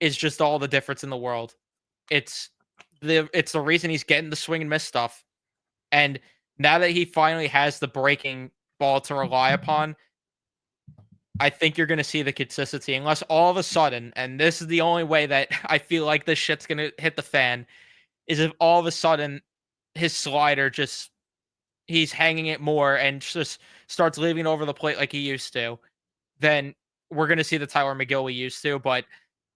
is just all the difference in the world. It's the reason he's getting the swing and miss stuff. And now that he finally has the breaking ball to rely upon, I think you're going to see the consistency unless all of a sudden, and this is the only way that I feel like this shit's going to hit the fan, is if all of a sudden his slider he's hanging it more and just starts leaving over the plate like he used to, then we're going to see the Tyler McGill we used to. But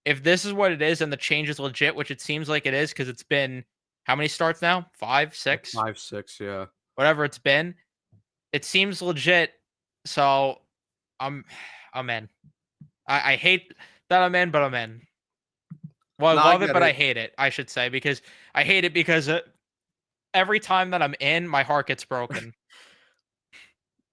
if this is what it is and the change is legit, which it seems like it is because it's been how many starts now? 5, 6? 5, 6, yeah. Whatever it's been. It seems legit. So I'm in. I hate that I'm in, but I'm in. Well, I love it, but I hate it, I should say, because I hate it because every time that I'm in, my heart gets broken.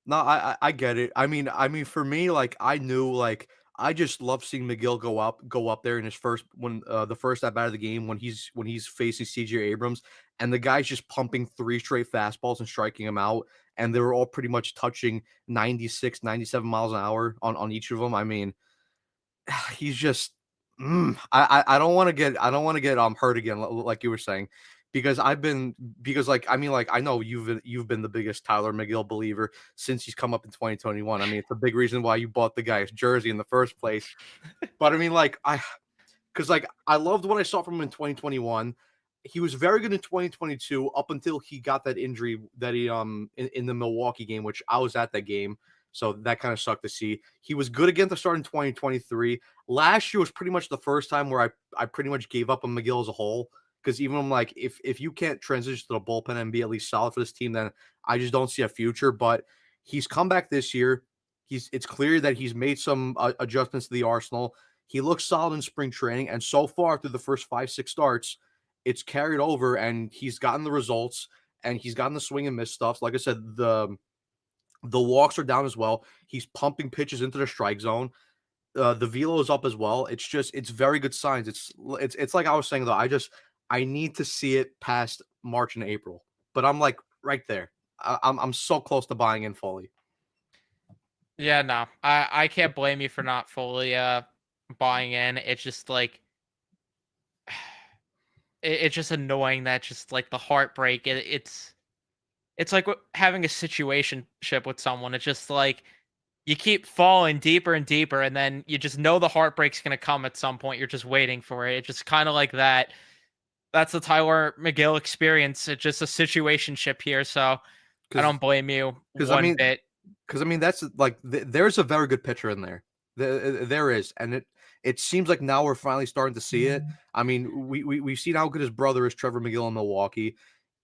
No, I get it. I mean, for me, like I knew, like I just love seeing McGill go up there in his the first at bat of the game when he's facing CJ Abrams, and the guy's just pumping 3 straight fastballs and striking him out, and they were all pretty much touching 96, 97 miles an hour on each of them. I mean, he's just I don't want to get hurt again, like you were saying, because like I mean like I know you've been the biggest Tyler McGill believer since he's come up in 2021. I mean it's a big reason why you bought the guy's jersey in the first place. But I mean like because like I loved what I saw from him in 2021. He was very good in 2022 up until he got that injury that he in the Milwaukee game, which I was at that game. So that kind of sucked to see. He was good again to start in 2023. Last year was pretty much the first time where I pretty much gave up on McGill as a whole. Because even I'm like, if you can't transition to the bullpen and be at least solid for this team, then I just don't see a future. But he's come back this year. It's clear that he's made some adjustments to the arsenal. He looks solid in spring training, and so far through the first 5-6 starts, it's carried over, and he's gotten the results, and he's gotten the swing and miss stuff. Like I said, the walks are down as well. He's pumping pitches into the strike zone. The velo is up as well. It's very good signs. It's like I was saying though. I need to see it past March and April, but I'm like right there. I'm so close to buying in fully. Yeah, no, I can't blame you for not fully buying in. It's just like it's just annoying that just like the heartbreak. It's like having a situationship with someone. It's just like you keep falling deeper and deeper, and then you just know the heartbreak's gonna come at some point. You're just waiting for it. It's just kind of like that. That's the Tyler McGill experience. It's just a situationship here, so I Because don't blame you because I one mean bit. Because I mean, that's like there's a very good pitcher in there. There is, and it seems like now we're finally starting to see it. I mean, we've seen how good his brother is, Trevor McGill in Milwaukee,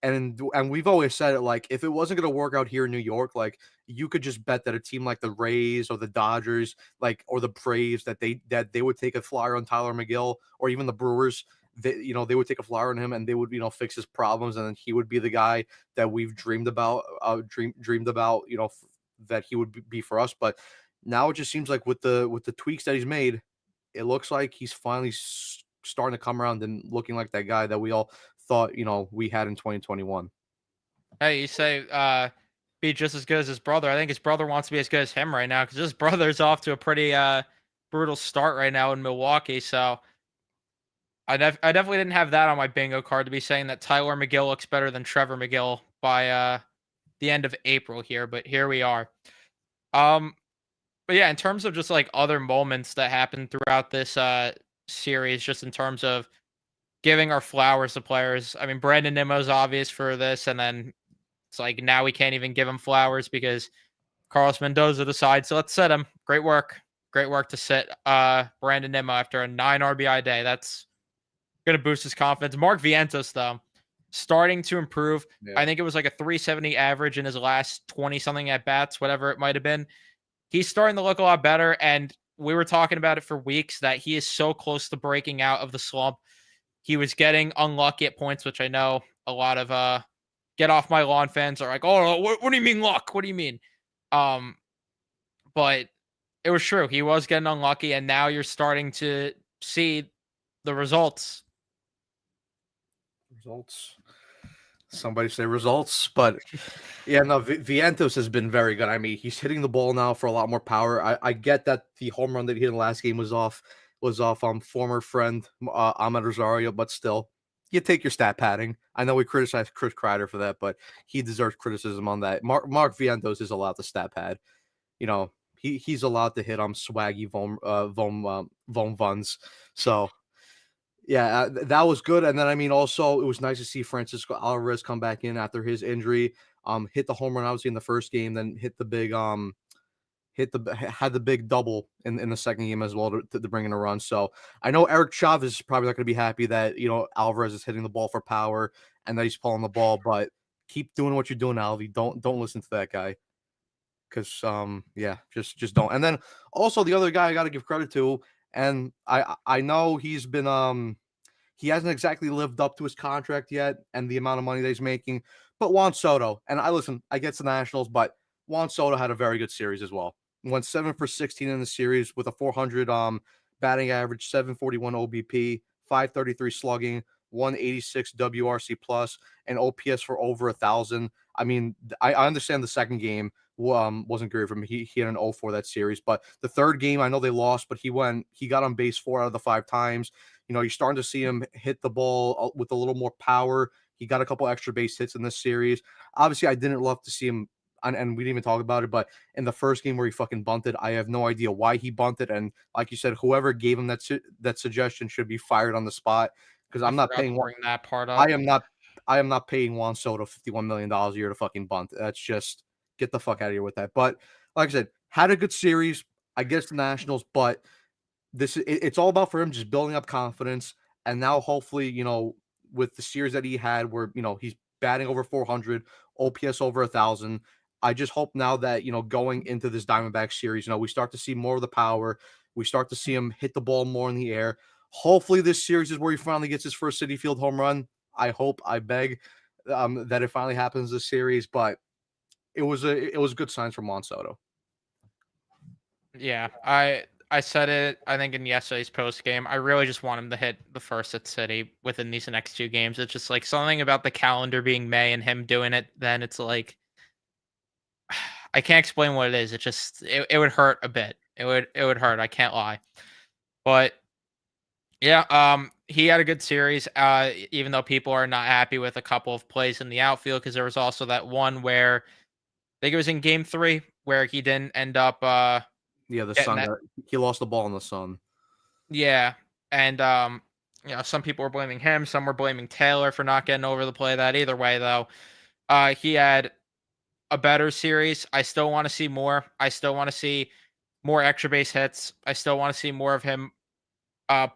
and we've always said it like if it wasn't going to work out here in New York, like you could just bet that a team like the Rays or the Dodgers, like or the Braves, that they would take a flyer on Tyler McGill, or even the Brewers. They would take a flyer on him and they would fix his problems, and then he would be the guy that we've dreamed about dreamed about that he would be for us. But now it just seems like with the tweaks that he's made, it looks like he's finally starting to come around and looking like that guy that we all thought we had in 2021. Hey, you say be just as good as his brother. I think his brother wants to be as good as him right now because his brother's off to a pretty brutal start right now in Milwaukee. So I definitely didn't have that on my bingo card to be saying that Tyler McGill looks better than Trevor McGill by the end of April here, but here we are. Um, but yeah, in terms of just like other moments that happened throughout this series, just in terms of giving our flowers to players. I mean, Brandon Nimmo's obvious for this, and then it's like now we can't even give him flowers because Carlos Mendoza decides to let's sit him. Great work. Great work to sit Brandon Nimmo after a 9 RBI day. That's gonna boost his confidence. Mark Vientos, though, starting to improve. Yeah. I think it was like a 370 average in his last 20 something at bats, whatever it might have been. He's starting to look a lot better. And we were talking about it for weeks that he is so close to breaking out of the slump. He was getting unlucky at points, which I know a lot of get off my lawn fans are like, oh, what do you mean luck? What do you mean? Um, but it was true. He was getting unlucky, and now you're starting to see the results. Results. Somebody say results, but yeah, no, Vientos has been very good. I mean, he's hitting the ball now for a lot more power. I get that the home run that he hit in the last game was off former friend Ahmed Rosario, but still, you take your stat padding. I know we criticized Chris Kreider for that, but he deserves criticism on that. Mark Vientos is allowed to stat pad. He's allowed to hit swaggy vom vuns. So yeah, that was good. And then I mean, also it was nice to see Francisco Alvarez come back in after his injury. Hit the home run obviously in the first game, then hit the big had the big double in the second game as well to bring in a run. So I know Eric Chavez is probably not going to be happy that Alvarez is hitting the ball for power and that he's pulling the ball, but keep doing what you're doing, Alvi. Don't listen to that guy. Because yeah, just don't. And then also the other guy I got to give credit to, and I know he hasn't exactly lived up to his contract yet and the amount of money that he's making, but Juan Soto, and I get the Nationals, but Juan Soto had a very good series as well. Went 7 for 16 in the series with a 400 batting average, 741 OBP, 533 slugging, 186 WRC plus, and OPS for over 1,000. I mean, I understand the second game wasn't great for him. He had an 0 for that series. But the third game, I know they lost, but he got on base 4 out of the 5 times. You're starting to see him hit the ball with a little more power. He got a couple extra base hits in this series. Obviously, I didn't love to see him, and we didn't even talk about it, but in the first game where he fucking bunted, I have no idea why he bunted. And like you said, whoever gave him that suggestion should be fired on the spot, because I I'm not forgot to paying. bring that part up. I am not paying Juan Soto $51 million a year to fucking bunt. That's just, get the fuck out of here with that. But like I said, had a good series against the Nationals, but it's all about for him just building up confidence. And now hopefully, with the series that he had where, he's batting over 400, OPS over 1,000. I just hope now that, going into this Diamondback series, we start to see more of the power. We start to see him hit the ball more in the air. Hopefully this series is where he finally gets his first Citi Field home run. I hope, I beg, that it finally happens this series, but it was good signs from Juan Soto. Yeah, I said it, I think, in yesterday's post game. I really just want him to hit the first at City within these next 2 games. It's just like something about the calendar being May and him doing it. Then it's like, I can't explain what it is. It just it would hurt a bit. It would hurt. I can't lie. But yeah, he had a good series. Even though people are not happy with a couple of plays in the outfield, because there was also that one where I think it was in Game 3 where he didn't end up. Yeah, the Getting sun. that. He lost the ball in the sun. Yeah, and some people were blaming him, some were blaming Taylor for not getting over the play. That either way, though, he had a better series. I still want to see more. I still want to see more extra base hits. I still want to see more of him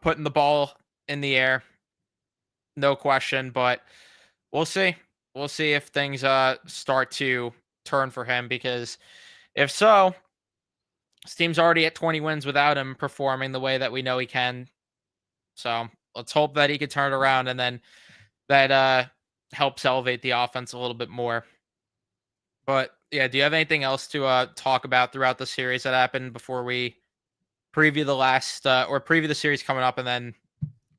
putting the ball in the air. No question, but we'll see. We'll see if things start to turn for him, because if so, this team's already at 20 wins without him performing the way that we know he can. So let's hope that he can turn it around, and then that helps elevate the offense a little bit more. But yeah, do you have anything else to talk about throughout the series that happened before we preview the last or preview the series coming up and then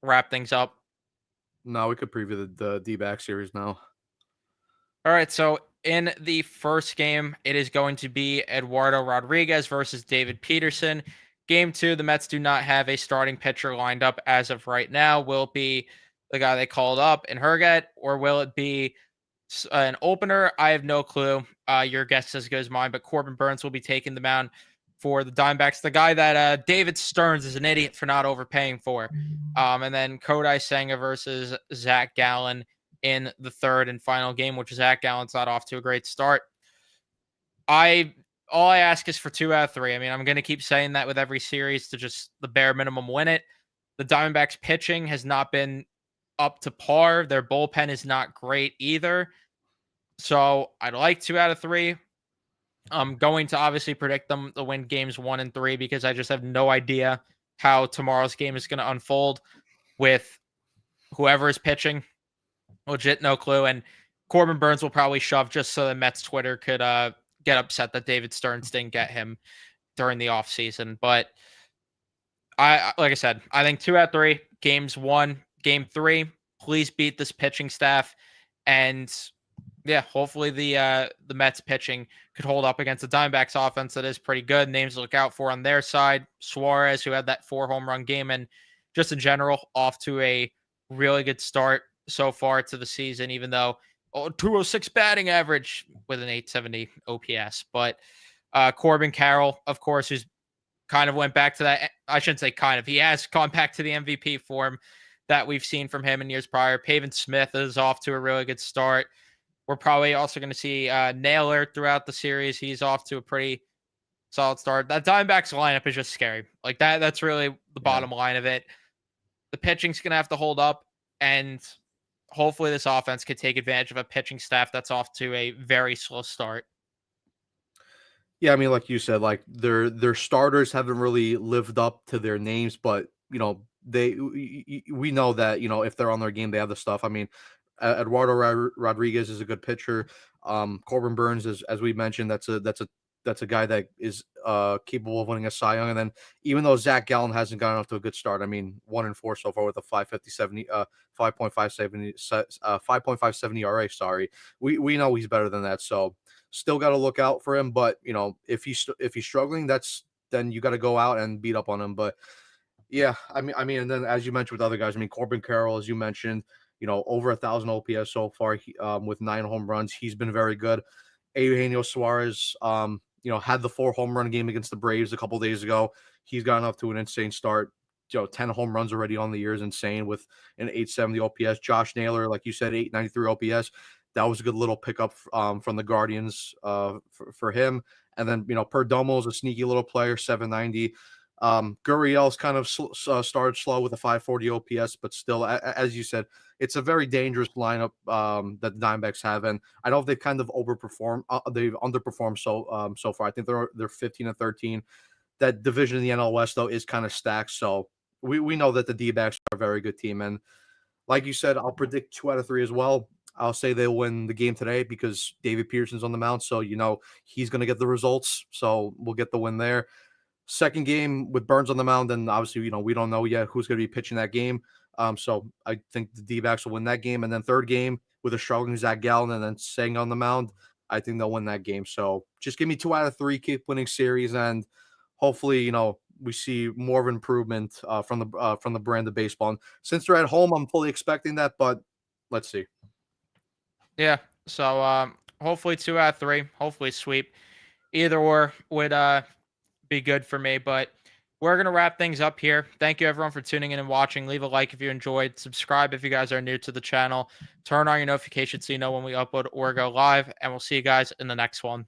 wrap things up? No, we could preview the D-back series now. All right, so in the first game, it is going to be Eduardo Rodriguez versus David Peterson. Game 2, the Mets do not have a starting pitcher lined up as of right now. Will it be the guy they called up in Herget, or will it be an opener? I have no clue. Your guess is as good as mine, but Corbin Burns will be taking the mound for the Diamondbacks, the guy that David Stearns is an idiot for not overpaying for. And then Kodai Senga versus Zach Gallen in the third and final game, which Zach Gallen's not off to a great start. All I ask is for 2 out of 3. I mean, I'm going to keep saying that with every series to just the bare minimum win it. The Diamondbacks pitching has not been up to par. Their bullpen is not great either. So I'd like 2 out of 3. I'm going to obviously predict them to win games 1 and 3, because I just have no idea how tomorrow's game is going to unfold with whoever is pitching. Legit no clue. And Corbin Burns will probably shove just so the Mets Twitter could get upset that David Stearns didn't get him during the offseason. But like I said, I think 2 out of 3, games 1, game 3, please beat this pitching staff. And yeah, hopefully the Mets pitching could hold up against the Diamondbacks offense that is pretty good. Names to look out for on their side: Suarez, who had that 4 home run game, and just in general, off to a really good start so far to the season, even though 206 batting average with an 870 OPS. But Corbin Carroll, of course, who's kind of went back to that. I shouldn't say kind of. He has gone back to the MVP form that we've seen from him in years prior. Pavin Smith is off to a really good start. We're probably also going to see Naylor throughout the series. He's off to a pretty solid start. That Diamondbacks lineup is just scary. Like that. That's really the bottom line of it. The pitching's going to have to hold up, and hopefully this offense could take advantage of a pitching staff that's off to a very slow start. Yeah, I mean, like you said, like their starters haven't really lived up to their names, but we know that if they're on their game, they have the stuff. I mean, Eduardo Rodriguez is a good pitcher. Corbin Burns is, as we mentioned, that's a that's a guy that is capable of winning a Cy Young. And then even though Zach Gallen hasn't gotten off to a good start, I mean 1-4 so far with a 5.57 ERA. Sorry, we know he's better than that. So still got to look out for him. But if he's struggling, then you got to go out and beat up on him. But yeah, I mean, and then as you mentioned with other guys, I mean Corbin Carroll, as you mentioned, over 1,000 OPS so far, with 9 home runs. He's been very good. Eugenio Suarez, had the 4 home run game against the Braves a couple days ago. He's gotten off to an insane start. 10 home runs already on the year is insane with an 870 OPS. Josh Naylor, like you said, 893 OPS. That was a good little pickup from the Guardians for him. And then, Perdomo is a sneaky little player, 790. Gurriel's kind of started slow with a 540 OPS, but still, as you said, it's a very dangerous lineup that the Diamondbacks have, and I know they've kind of overperformed. They've underperformed so far. I think they're 15-13. That division in the NL West though is kind of stacked, so we know that the D-backs are a very good team, and like you said, I'll predict 2 out of 3 as well. I'll say they'll win the game today because David Peterson's on the mound, so he's going to get the results. So we'll get the win there. Second game with Burns on the mound, and obviously, we don't know yet who's going to be pitching that game. So I think the D-backs will win that game. And then third game with a struggling Zach Gallen and then Seng on the mound, I think they'll win that game. So just give me 2 out of 3, keep winning series, and hopefully, we see more of improvement from the brand of baseball. And since they're at home, I'm fully expecting that, but let's see. Yeah. So hopefully 2 out of 3. Hopefully sweep. Either or would be good for me. But we're going to wrap things up here. Thank you, everyone, for tuning in and watching. Leave a like if you enjoyed. Subscribe if you guys are new to the channel. Turn on your notifications so you know when we upload or go live. And we'll see you guys in the next one.